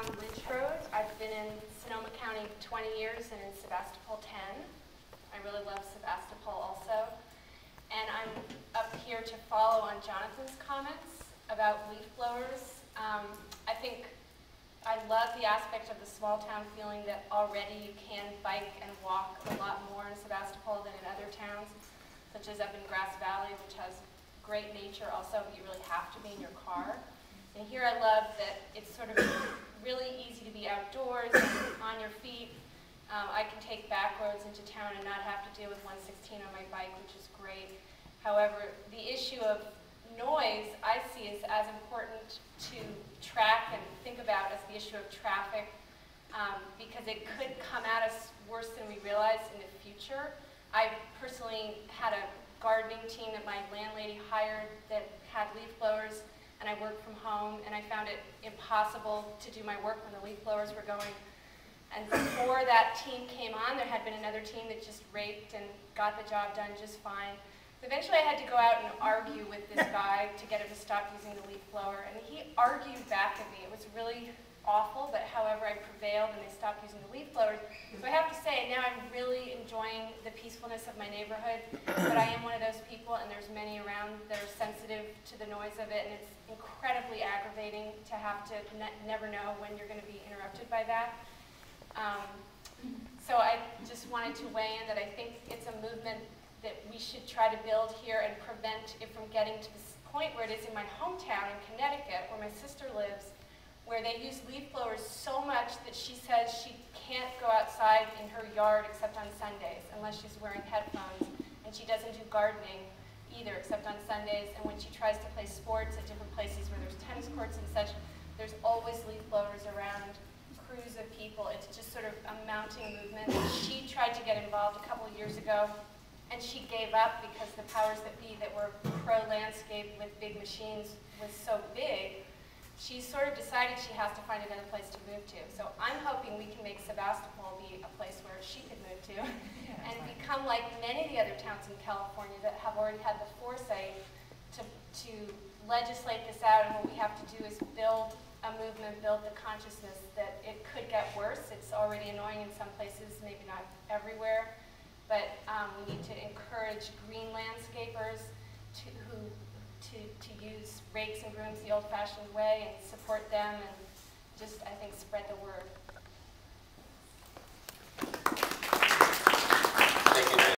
on Lynch Road. I've been in Sonoma County 20 years and in Sebastopol 10. I really love Sebastopol also. And I'm up here to follow on Jonathan's comments about leaf blowers. I think I love the aspect of the small town feeling that already you can bike and walk a lot more in Sebastopol than in other towns, such as up in Grass Valley, which has great nature also, but you really have to be in your car. And here I love that it's sort of really easy to be outdoors and on your feet. I can take back roads into town and not have to deal with 116 on my bike, which is great. However, the issue of noise I see is as important to track and think about as the issue of traffic, because it could come at us worse than we realize in the future. I personally had a gardening team that my landlady hired that had leaf blowers, and I worked from home, and I found it impossible to do my work when the leaf blowers were going. And before that team came on, there had been another team that just raked and got the job done just fine. Eventually I had to go out and argue with this guy to get him to stop using the leaf blower, and he argued back at me. It was really awful, but however I prevailed and they stopped using the leaf blowers. So I have to say, now I'm really enjoying the peacefulness of my neighborhood, but I am one of those people, and there's many around that are sensitive to the noise of it, and it's incredibly aggravating to have to never know when you're going to be interrupted by that. So I just wanted to weigh in that I think it's a movement that we should try to build here and prevent it from getting to this point where it is in my hometown in Connecticut, where my sister lives, where they use leaf blowers so much that she says she can't go outside in her yard except on Sundays unless she's wearing headphones, and she doesn't do gardening either except on Sundays, and when she tries to play sports at different places where there's tennis courts and such, there's always leaf blowers around, crews of people. It's just sort of a mounting movement. She tried to get involved a couple of years ago, and she gave up because the powers that be that were pro-landscape with big machines was so big. She sort of decided she has to find another place to move to. So I'm hoping we can make Sebastopol be a place where she could move to and become like many of the other towns in California that have already had the foresight to legislate this out, and what we have to do is build a movement, build the consciousness that it could get worse. It's already annoying in some places, maybe not everywhere. But we need to encourage green landscapers to use rakes and brooms the old-fashioned way and support them and just, I think, spread the word.